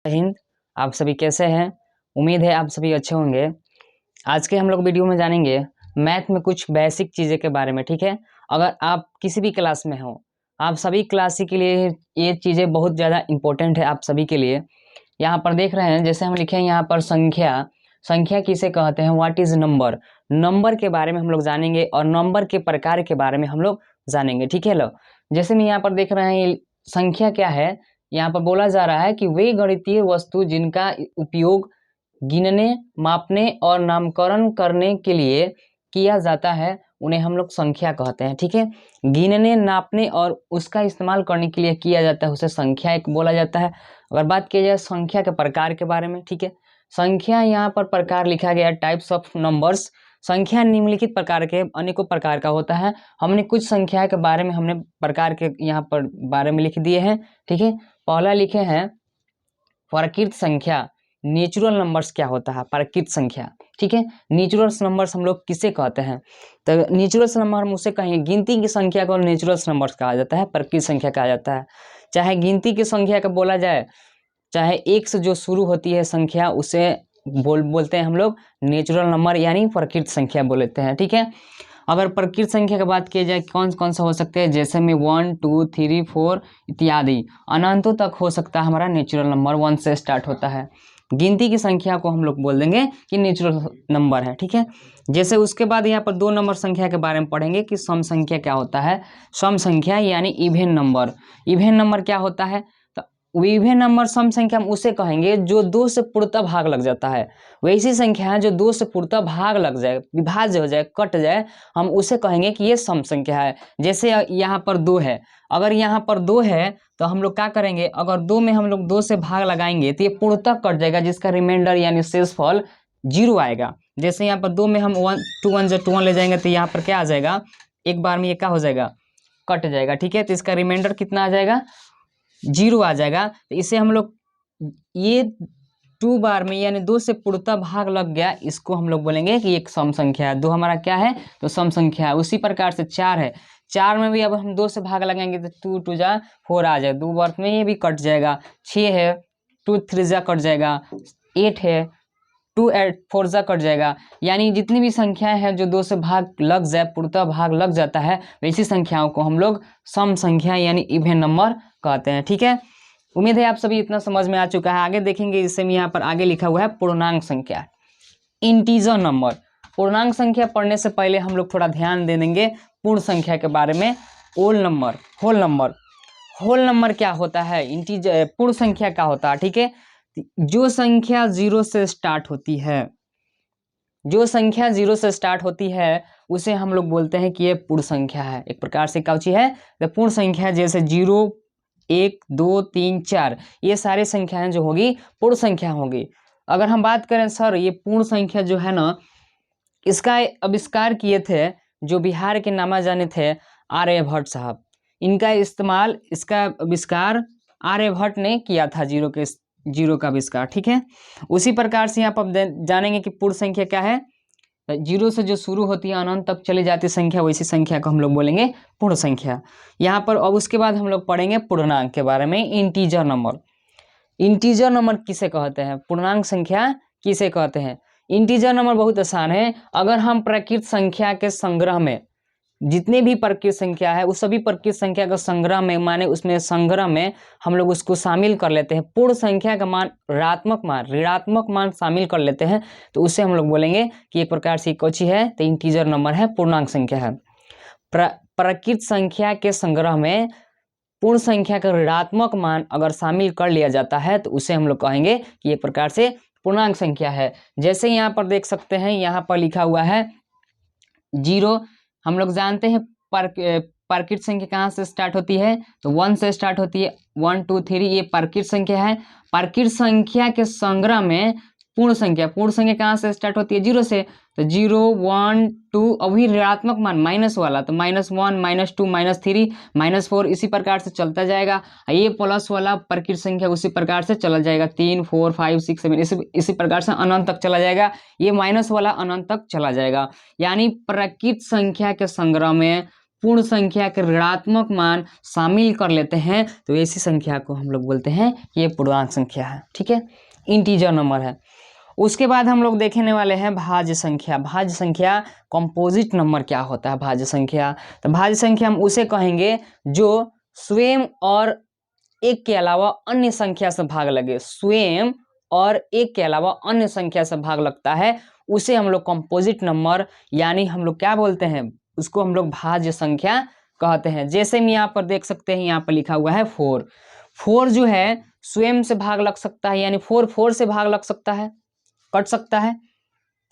हिंद। आप सभी कैसे हैं? उम्मीद है आप सभी अच्छे होंगे। आज के हम लोग वीडियो में जानेंगे मैथ में कुछ बेसिक चीज़ें के बारे में। ठीक है, अगर आप किसी भी क्लास में हो, आप सभी क्लास के लिए ये चीज़ें बहुत ज़्यादा इम्पोर्टेंट है आप सभी के लिए। यहाँ पर देख रहे हैं, जैसे हम लिखे हैं यहाँ पर संख्या। संख्या किसे कहते हैं? What is number? नंबर के बारे में हम लोग जानेंगे और नंबर के प्रकार के बारे में हम लोग जानेंगे। ठीक है लो, जैसे मैं यहाँ पर देख रहे हैं ये संख्या क्या है। यहाँ पर बोला जा रहा है कि वे गणितीय वस्तु जिनका उपयोग गिनने, मापने और नामकरण करने के लिए किया जाता है उन्हें हम लोग संख्या कहते हैं। ठीक है, गिनने, नापने और उसका इस्तेमाल करने के लिए किया जाता है उसे संख्या एक बोला जाता है। अगर बात की जाए संख्या के प्रकार के बारे में, ठीक है, संख्या यहाँ पर प्रकार लिखा गया टाइप्स ऑफ नंबर्स। संख्या निम्नलिखित प्रकार के अनेकों प्रकार का होता है। हमने कुछ संख्या के बारे में हमने प्रकार के यहाँ पर बारे में लिख दिए हैं। ठीक है, पहला लिखे हैं प्राकृत संख्या। नेचुरल नंबर्स क्या होता है? प्राकृत संख्या। ठीक है, नेचुरल नंबर्स हम लोग किसे कहते हैं? तो नेचुरल नंबर हम उसे कहेंगे, गिनती की संख्या को नेचुरल नंबर्स कहा जाता है, प्राकृत संख्या कहा जाता है। चाहे गिनती की संख्या का बोला जाए, चाहे एक से जो शुरू होती है संख्या उसे बोलते हैं हम लोग नेचुरल नंबर यानी प्राकृत संख्या बोलते हैं। ठीक है, अगर प्राकृत संख्या की बात की जाए कौन कौन सा हो सकते हैं, जैसे में 1 2 3 4 इत्यादि अनंतों तक हो सकता है हमारा नेचुरल नंबर, 1 से स्टार्ट होता है। गिनती की संख्या को हम लोग बोल देंगे कि नेचुरल नंबर है। ठीक है, जैसे उसके बाद यहाँ पर 2 नंबर संख्या के बारे में पढ़ेंगे कि सम संख्या क्या होता है। सम संख्या यानी इवेन नंबर। इवेन नंबर क्या होता है? तो इवेन नंबर सम संख्या हम उसे कहेंगे जो 2 से पूर्णतः भाग लग जाता है। वैसी संख्या है जो 2 से पूर्णतः भाग लग जाए, विभाज्य हो जाए, कट जाए, हम उसे कहेंगे कि ये सम संख्या है। जैसे यहाँ पर 2 है, अगर यहाँ पर 2 है तो हम लोग क्या करेंगे, अगर 2 में हम लोग 2 से भाग लगाएंगे तो ये पूर्णतः कट जाएगा, जिसका रिमाइंडर यानी शेषफल 0 आएगा। जैसे यहाँ पर 2 में हम 1 2 1 जो 2 1 ले जाएंगे तो यहाँ पर क्या आ जाएगा, एक बार में ये क्या हो जाएगा, कट जाएगा। ठीक है, तो इसका रिमाइंडर कितना आ जाएगा, 0 आ जाएगा। तो इसे हम लोग ये 2 बार में यानी 2 से पूर्णतः भाग लग गया, इसको हम लोग बोलेंगे कि एक सम संख्या है। 2 हमारा क्या है, तो सम संख्या है। उसी प्रकार से 4 है, 4 में भी अब हम 2 से भाग लगाएंगे तो 2 2 जा 4 आ जाएगा, 2 बार में ये भी कट जाएगा। 6 है, 2 3 जा कट जाएगा। 8 है, 2 8 4 जा कट जाएगा। यानी जितनी भी संख्याएं हैं जो 2 से भाग लग जाए, पूर्णतः भाग लग जाता है, वैसी संख्याओं को हम लोग सम संख्या यानी इवेन नंबर कहते हैं। ठीक है, उम्मीद है आप सभी इतना समझ में आ चुका है। आगे देखेंगे, इससे में यहाँ पर आगे लिखा हुआ है पूर्णांक संख्या, इंटीजर नंबर। पूर्णांक संख्या पढ़ने से पहले हम लोग थोड़ा ध्यान दे देंगे पूर्ण संख्या के बारे में। Whole number, whole number, whole number क्या होता है, इंटीजर पूर्ण संख्या क्या होता है। ठीक है, जो संख्या 0 से स्टार्ट होती है, जो संख्या 0 से स्टार्ट होती है उसे हम लोग बोलते हैं कि ये पूर्ण संख्या है। एक प्रकार से क्या चीज है, तो पूर्ण संख्या। जैसे 0 1 2 3 4 ये सारे संख्याएं जो होगी पूर्ण संख्या होगी। अगर हम बात करें सर ये पूर्ण संख्या जो है ना, इसका आविष्कार किए थे जो बिहार के नामा जाने थे आर्यभट्ट साहब। इनका इस्तेमाल, इसका आविष्कार आर्यभट्ट ने किया था, जीरो का आविष्कार। ठीक है, उसी प्रकार से यहाँ पर जानेंगे कि पूर्ण संख्या क्या है। 0 से जो शुरू होती है अनंत तक चली जाती संख्या, वैसी संख्या को हम लोग बोलेंगे पूर्ण संख्या। यहाँ पर अब उसके बाद हम लोग पढ़ेंगे पूर्णांक के बारे में, इंटीजर नंबर। इंटीजर नंबर किसे कहते हैं, पूर्णांक संख्या किसे कहते हैं। इंटीजर नंबर बहुत आसान है। अगर हम प्राकृत संख्या के संग्रह में जितने भी प्राकृत संख्या है उस सभी प्राकृत संख्या का संग्रह में, माने उसमें संग्रह में हम लोग उसको शामिल कर लेते हैं, पूर्ण संख्या का मान ऋणात्मक मान शामिल कर लेते हैं, तो उसे हम लोग बोलेंगे कि एक प्रकार से कोची है, तो इंटीजर नंबर है, पूर्णांक संख्या है। प्राकृत संख्या के संग्रह में पूर्ण संख्या का ऋणात्मक मान अगर शामिल कर लिया जाता है तो उसे हम लोग कहेंगे कि एक प्रकार से पूर्णांक संख्या है। जैसे यहाँ पर देख सकते हैं, यहाँ पर लिखा हुआ है 0। हम लोग जानते हैं प्राकृत संख्या कहाँ से स्टार्ट होती है, तो 1 से स्टार्ट होती है। 1 2 3 ये प्राकृत संख्या है। प्राकृत संख्या के संग्रह में पूर्ण संख्या कहाँ से स्टार्ट होती है, 0 से, तो 0 1 2 अभी ऋणात्मक मान माइनस वाला, तो -1 -2 -3 -4 इसी प्रकार से चलता जाएगा। ये प्लस वाला प्राकृत संख्या उसी प्रकार से चला जाएगा, 3 4 5 6 7 इसी प्रकार से अनंत तक चला जाएगा। ये माइनस वाला अनंत तक चला जाएगा। यानी प्राकृत संख्या के संग्रह में पूर्ण संख्या के ऋणात्मक मान शामिल कर लेते हैं तो ऐसी संख्या को हम लोग बोलते हैं कि ये पूर्णांक संख्या है। ठीक है, इंटीजर नंबर है। उसके बाद हम लोग देखने वाले हैं भाज्य संख्या। भाज्य संख्या कंपोजिट नंबर क्या होता है? भाज्य संख्या, तो भाज्य संख्या हम उसे कहेंगे जो स्वयं और एक के अलावा अन्य संख्या से भाग लगे। स्वयं और एक के अलावा अन्य संख्या से भाग लगता है उसे हम लोग कंपोजिट नंबर यानी हम लोग क्या बोलते हैं, उसको हम लोग भाज्य संख्या कहते हैं। जैसे हम यहाँ पर देख सकते हैं, यहाँ पर लिखा हुआ है 4। 4 जो है स्वयं से भाग लग सकता है, यानी 4 4 से भाग लग सकता है, कट सकता है।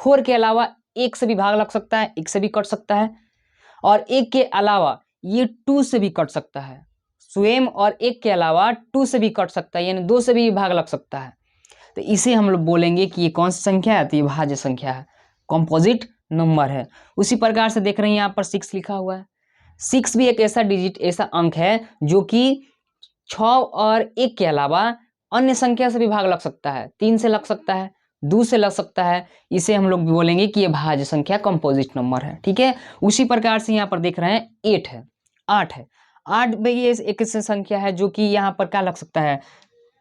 4 के अलावा 1 से भी भाग लग सकता है, 1 से भी कट सकता है। और 1 के अलावा ये 2 से भी कट सकता है। स्वयं और 1 के अलावा 2 से भी कट सकता है, यानी 2 से भी भाग लग सकता है। तो इसे हम लोग बोलेंगे कि ये कौन सी संख्या है? तो ये भाज्य संख्या है, कंपोजिट नंबर है। उसी प्रकार से देख रहे हैं यहाँ पर 6 लिखा हुआ है। 6 भी एक ऐसा डिजिट, ऐसा अंक है जो कि 6 और 1 के अलावा अन्य संख्या से भी भाग लग सकता है। 3 से लग सकता है, 2 से लग सकता है। इसे हम लोग बोलेंगे कि ये भाज्य संख्या कंपोजिट नंबर है। ठीक है, उसी प्रकार से यहाँ पर देख रहे हैं 8 है, 8 है। 8 भाई ये एक ऐसी संख्या है जो कि यहाँ पर क्या लग सकता है?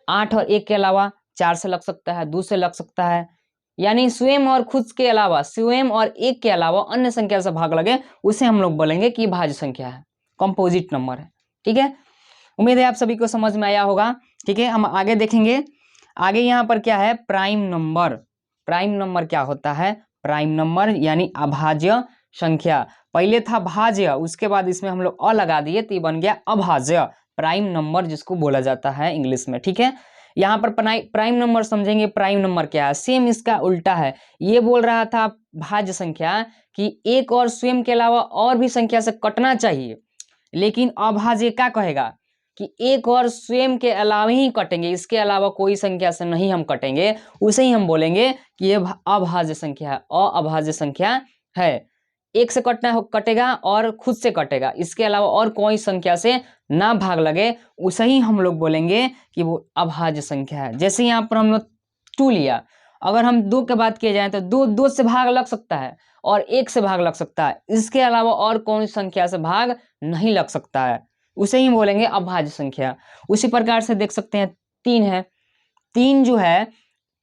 8 और 1 के अलावा 4 से लग सकता है, 2 से लग सकता है। यानी स्वयं और खुद के अलावा, स्वयं और 1 के अलावा अन्य संख्या से भाग लगे उसे हम लोग बोलेंगे कि भाज्य संख्या है, कंपोजिट नंबर है। ठीक है, उम्मीद है आप सभी को समझ में आया होगा। ठीक है, हम आगे देखेंगे। आगे यहाँ पर क्या है? Prime number. प्राइम नंबर क्या होता है? प्राइम नंबर यानी अभाज्य संख्या। पहले था भाज्य, उसके बाद इसमें हम लोग अ लगा दिए तो ये बन गया अभाज्य। प्राइम नंबर जिसको बोला जाता है इंग्लिश में। ठीक है, यहाँ पर प्राइम नंबर समझेंगे। प्राइम नंबर क्या है? सेम इसका उल्टा है। ये बोल रहा था भाज्य संख्या कि एक और स्वयं के अलावा और भी संख्या से कटना चाहिए, लेकिन अभाज्य क्या कहेगा कि एक और स्वयं के अलावा ही कटेंगे, इसके अलावा कोई संख्या से नहीं हम कटेंगे। उसे ही हम बोलेंगे कि ये अभाज्य संख्या है, अभाज्य संख्या है। एक से कटेगा और खुद से कटेगा, इसके अलावा और कोई संख्या से ना भाग लगे, उसे ही हम लोग बोलेंगे कि वो अभाज्य संख्या है। जैसे यहाँ पर हम लोग 2 लिया, अगर हम 2 की बात किया जाए तो 2 से भाग लग सकता है और 1 से भाग लग सकता है, इसके अलावा और कौन सी संख्या से भाग नहीं लग सकता है, उसे ही बोलेंगे अभाज्य संख्या। उसी प्रकार से देख सकते हैं 3 है। 3 जो है,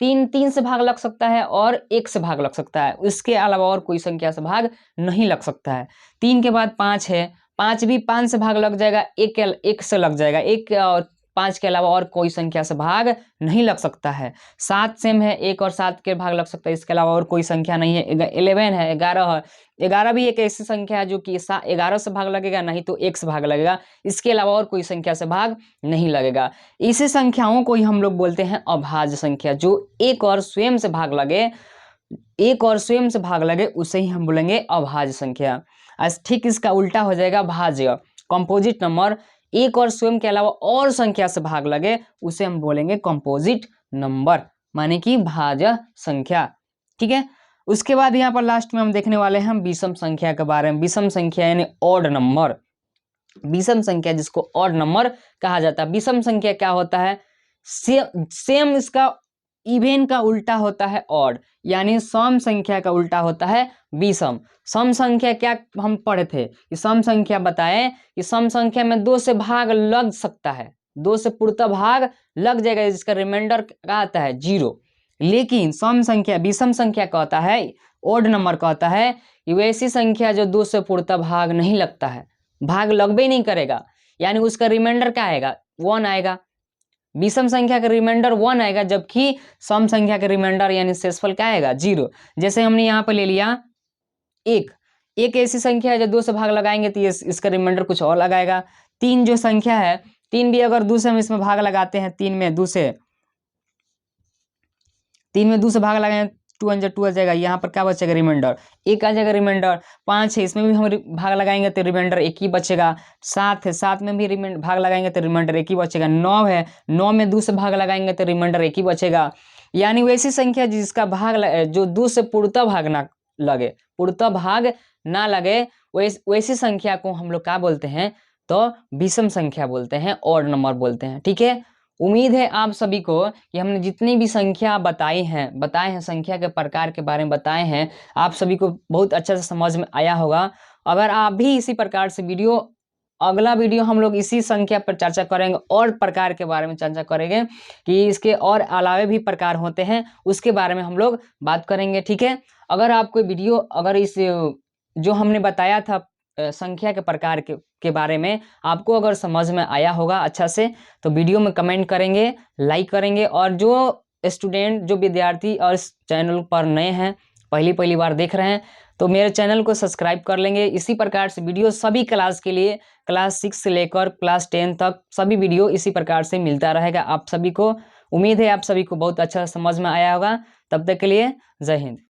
3 से भाग लग सकता है और 1 से भाग लग सकता है, इसके अलावा और कोई संख्या से भाग नहीं लग सकता है। 3 के बाद 5 है। 5 भी 5 से भाग लग जाएगा, 1 से लग जाएगा, 1 और 5 के अलावा और कोई संख्या से भाग नहीं लग सकता है। 7 सेम है, 1 और 7 के भाग लग सकता है, इसके अलावा और कोई संख्या नहीं है। 11 है, 11 है। 11 भी एक ऐसी संख्या है जो कि 11 से भाग लगेगा, नहीं तो 1 से भाग लगेगा, इसके अलावा और कोई संख्या से भाग नहीं लगेगा। इसी संख्याओं को ही हम लोग बोलते हैं अभाज्य संख्या। जो एक और स्वयं से भाग लगे, एक और स्वयं से भाग लगे, उसे ही हम बोलेंगे अभाज्य संख्या। आज ठीक इसका उल्टा हो जाएगा भाज्य, कंपोजिट नंबर। एक और स्वयं के अलावा और संख्या से भाग लगे उसे हम बोलेंगे कंपोजिट नंबर, माने कि भाज्य संख्या। ठीक है, उसके बाद यहाँ पर लास्ट में हम देखने वाले हैं विषम संख्या के बारे में। विषम संख्या यानी ऑड नंबर। विषम संख्या जिसको ऑड नंबर कहा जाता है। विषम संख्या क्या होता है? सेम इसका इवन का उल्टा होता है ऑड, यानी सम संख्या का उल्टा होता है विषम। सम संख्या क्या हम पढ़े थे कि सम संख्या बताएं कि सम संख्या में 2 से भाग लग सकता है, 2 से पूर्णतः भाग लग जाएगा, जिसका रिमाइंडर क्या आता है? 0। लेकिन सम संख्या, विषम संख्या का होता है, ऑड नंबर का होता है कि वैसी संख्या जो 2 से पूर्णतः भाग नहीं लगता है, भाग लगबे नहीं करेगा, यानी उसका रिमाइंडर क्या आएगा? 1 आएगा। विषम संख्या का रिमाइंडर 1 आएगा, जबकि सम संख्या का रिमाइंडर यानी शेषफल क्या आएगा? 0। जैसे हमने यहाँ पर ले लिया 1, एक ऐसी संख्या है जो 2 से भाग लगाएंगे तो इसका रिमाइंडर कुछ और लगाएगा। 3 जो संख्या है, 3 भी अगर 2 से हम इसमें भाग लगाते हैं, 3 में 2 से भाग लगाएंगे, 2 1 2 आ जाएगा, यहाँ पर क्या बचेगा? रिमाइंडर 1 आ जाएगा। रिमाइंडर 5 है, इसमें भी हम भाग लगाएंगे तो रिमाइंडर 1 ही बचेगा। 7 है, 7 में भी भाग लगाएंगे तो रिमाइंडर 1 ही बचेगा। 9 है, 9 में 2 से भाग लगाएंगे तो रिमाइंडर 1 ही बचेगा। यानी वैसी संख्या जिसका भाग जो 2 से पूर्णतः भाग ना लगे, पूर्णतः भाग ना लगे, वैसी संख्या को हम लोग क्या बोलते हैं? तो विषम संख्या बोलते हैं, ऑड नंबर बोलते हैं। ठीक है, उम्मीद है आप सभी को कि हमने जितनी भी संख्या बताए हैं, संख्या के प्रकार के बारे में बताए हैं, आप सभी को बहुत अच्छे से समझ में आया होगा। अगर आप भी इसी प्रकार से अगला वीडियो हम लोग इसी संख्या पर चर्चा करेंगे और प्रकार के बारे में चर्चा करेंगे कि इसके और अलावे भी प्रकार होते हैं, उसके बारे में हम लोग बात करेंगे। ठीक है, अगर आपको वीडियो अगर इस जो हमने बताया था संख्या के प्रकार के बारे में आपको अगर समझ में आया होगा अच्छा से, तो वीडियो में कमेंट करेंगे, लाइक करेंगे। और जो स्टूडेंट जो विद्यार्थी और इस चैनल पर नए हैं, पहली बार देख रहे हैं, तो मेरे चैनल को सब्सक्राइब कर लेंगे। इसी प्रकार से वीडियो सभी क्लास के लिए, क्लास 6 से लेकर क्लास 10 तक सभी वीडियो इसी प्रकार से मिलता रहेगा आप सभी को। उम्मीद है आप सभी को बहुत अच्छा समझ में आया होगा। तब तक के लिए जय हिंद।